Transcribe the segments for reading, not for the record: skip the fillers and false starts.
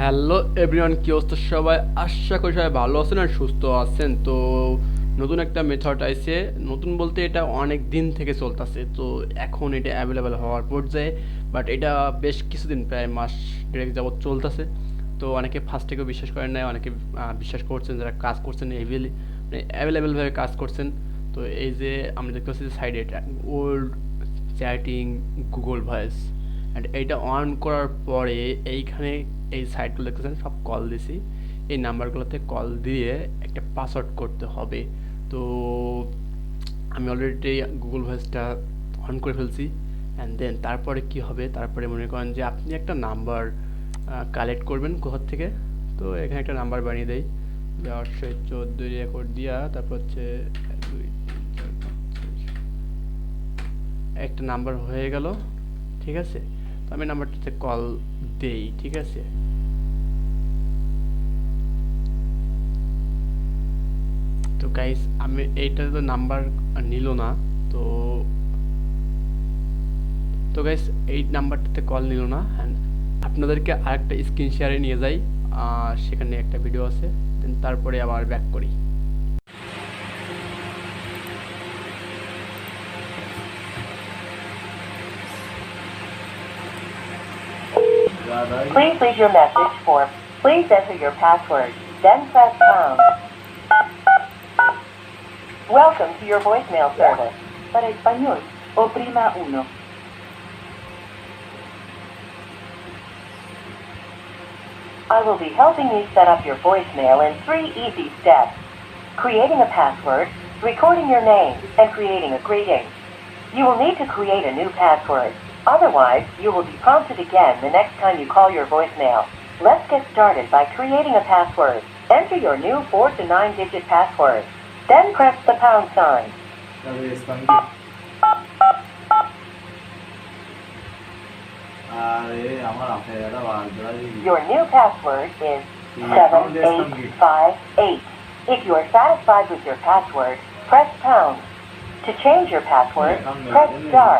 Hello everyone, কি অবস্থা সবাই? আশা করি সবাই ভালো আছেন আর সুস্থ আছেন। তো নতুন একটা মেথড আইছে, নতুন বলতে এটা অনেক দিন থেকে চলতেছে, তো এখন এটা অ্যাভেলেবেল হওয়ার পর্যায়ে। বাট এটা বেশ কিছুদিন, প্রায় মাস দেড়েক যাবৎ চলতেছে। তো অনেকে ফার্স্ট থেকেও বিশ্বাস করেন না, অনেকে বিশ্বাস করছেন, যারা কাজ করছেন মানে অ্যাভেলেবেলভাবে কাজ করছেন। তো এই যে আমরা দেখতে পাচ্ছি যে সাইডে এটা old chatting Google voice, and এইটা অন করার পরে এইখানে এই সাইটগুলো দেখতেছেন সব কল দিছি। এই নাম্বারগুলোতে কল দিয়ে একটা পাসওয়ার্ড করতে হবে। তো আমি অলরেডি গুগল ভয়েসটা অন করে ফেলছি। অ্যান্ড দেন তারপরে কি হবে, তারপরে মনে করেন যে আপনি একটা নাম্বার কালেক্ট করবেন কোথা থেকে। তো এখানে একটা নাম্বার বানিয়ে দেয়, 814 রেকর্ড দিয়া, তারপর হচ্ছে 2 3 4 5 6, একটা নাম্বার হয়ে গেল। ঠিক আছে, তো আমি নাম্বারটাতে কল দেই। ঠিক আছে, তো গাইস আমি এইটা তো নাম্বার নিল না। তো তো গাইস এই নাম্বারটাতে কল নিল না। হ্যাঁ, আপনাদেরকে আরেকটা স্ক্রিন শেয়ারে নিয়ে যাই, সেখানে একটা ভিডিও আছে। দেন তারপরে আবার ব্যাক করি। Please leave your message for. Please enter your password, then press pound. Welcome to your voicemail service. Para español, oprima 1. I will be helping you set up your voicemail in 3 easy steps: creating a password, recording your name, and creating a greeting. You will need to create a new password. Otherwise, you will be prompted again the next time you call your voicemail. Let's get started by creating a password. Enter your new 4 to 9-digit password. Then press the pound sign. Your new password is 7858. If you are satisfied with your password, press pound. To change your password, press star.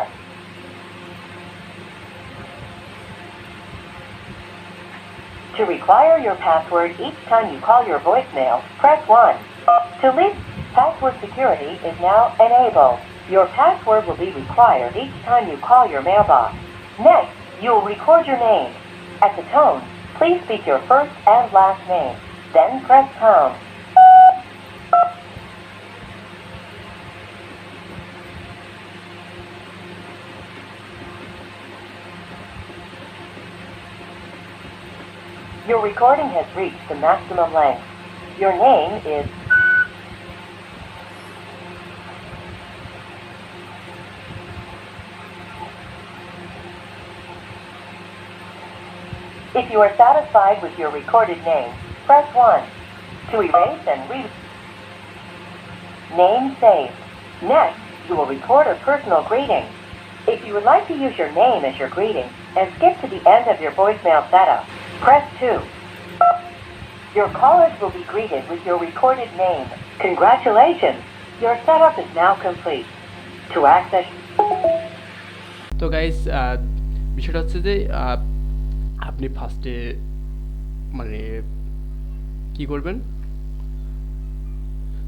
To require your password each time you call your voicemail, press 1. To leave, password security is now enabled. Your password will be required each time you call your mailbox. Next, you will record your name. At the tone, please speak your first and last name. Then press pound. Your recording has reached the maximum length. Your name is. If you are satisfied with your recorded name, press 1. To erase and name saved. Next, you will record a personal greeting. If you would like to use your name as your greeting and skip to the end of your voicemail setup, press 2. Your callers will be greeted with your recorded name. Congratulations! Your setup is now complete. To access. তো guys বিষয়টা হচ্ছে যে আপনি ফার্স্টে মানে কি করবেন।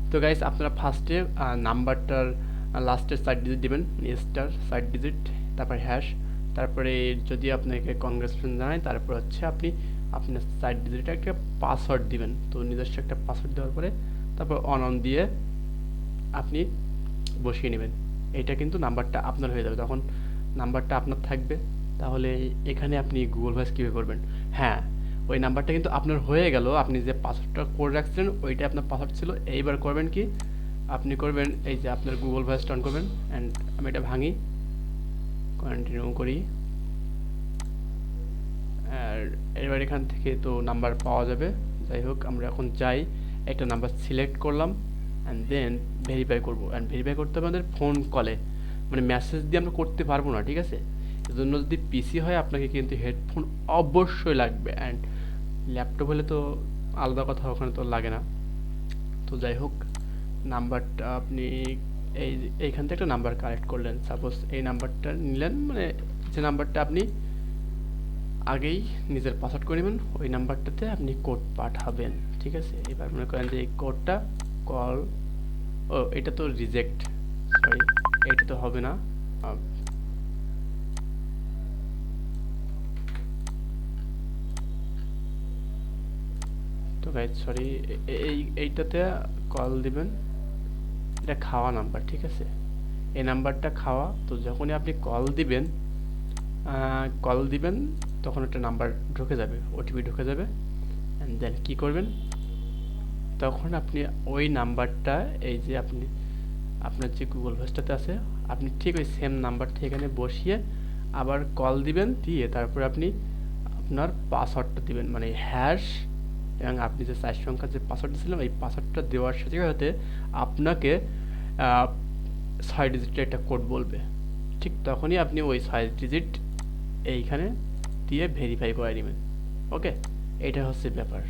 তো গাইস আপনারা ফার্স্টে নাম্বারটার লাস্টের 4 ডিজিট দেবেন, স্টার 4 ডিজিট, তারপর হ্যাশ, তারপরে যদি আপনাকে কংগ্রেচুলেশন জানায়, তারপর হচ্ছে আপনি আপনার 4 ডিজিটের একটা পাসওয়ার্ড দিবেন। তো নিজস্ব একটা পাসওয়ার্ড দেওয়ার পরে তারপর অন দিয়ে আপনি বসিয়ে নেবেন। এটা কিন্তু নাম্বারটা আপনার হয়ে যাবে, তখন নাম্বারটা আপনার থাকবে। তাহলে এখানে আপনি গুগল ভয়েস কীভাবে করবেন? হ্যাঁ, ওই নাম্বারটা কিন্তু আপনার হয়ে গেল, আপনি যে পাসওয়ার্ডটা করে রাখছিলেন ওইটা আপনার পাসওয়ার্ড ছিল। এইবার করবেন কি, আপনি করবেন এই যে আপনার গুগল ভয়েস অন করবেন। অ্যান্ড আমি এটা ভাঙি, কন্টিনিউ করি, আর এবার এখান থেকে তো নাম্বার পাওয়া যাবে। যাই হোক, আমরা এখন যাই, একটা নাম্বার সিলেক্ট করলাম, অ্যান্ড দেন ভেরিফাই করবো। অ্যান্ড ভেরিফাই করতে হবে আমাদের ফোন কলে, মানে মেসেজ দিয়ে আমরা করতে পারবো না। ঠিক আছে, এজন্য যদি পিসি হয় আপনাকে কিন্তু হেডফোন অবশ্যই লাগবে, অ্যান্ড ল্যাপটপ হলে তো আলাদা কথা, ওখানে তো লাগে না। তো যাই হোক, নাম্বারটা আপনি এইখান থেকে একটা নাম্বার কালেক্ট করলেন, সাপোজ এই নাম্বারটা নিলেন, মানে যে নাম্বারটা আপনি আগেই নিজের পাসওয়ার্ড করে নেবেন, ওই নাম্বারটাতে আপনি কোড পাঠাবেন। ঠিক আছে, এবার মনে করেন যে এই কোডটা কল, ও এটা তো রিজেক্ট, সরি এটা তো হবে না। তো গাইজ সরি, এইটাতে কল দিবেন, এটা খাওয়া নাম্বার। ঠিক আছে, এই নাম্বারটা খাওয়া, তো যখনই আপনি কল দিবেন তখন একটা নাম্বার ঢুকে যাবে, ওটিপি ঢুকে যাবে। অ্যান্ড দেন কী করবেন, তখন আপনি ওই নাম্বারটা, এই যে আপনি আপনার যে গুগল ভয়েসটাতে আছে, আপনি ঠিক ওই সেম নাম্বার থেকে এখানে বসিয়ে আবার কল দিবেন, দিয়ে তারপরে আপনি আপনার পাসওয়ার্ডটা দিবেন, মানে হ্যাশ, এবং আপনি যে 4 সংখ্যার যে পাসওয়ার্ড দিয়েছিলেন এই পাসওয়ার্ডটা দেওয়ার সাথে সাথে আপনাকে 6 ডিজিটের একটা কোড বলবে। ঠিক তখনই আপনি ওই 6 ডিজিট এইখানে দিয়ে ভেরিফাই করে নেবেন। ওকে, এটা হচ্ছে ব্যাপার।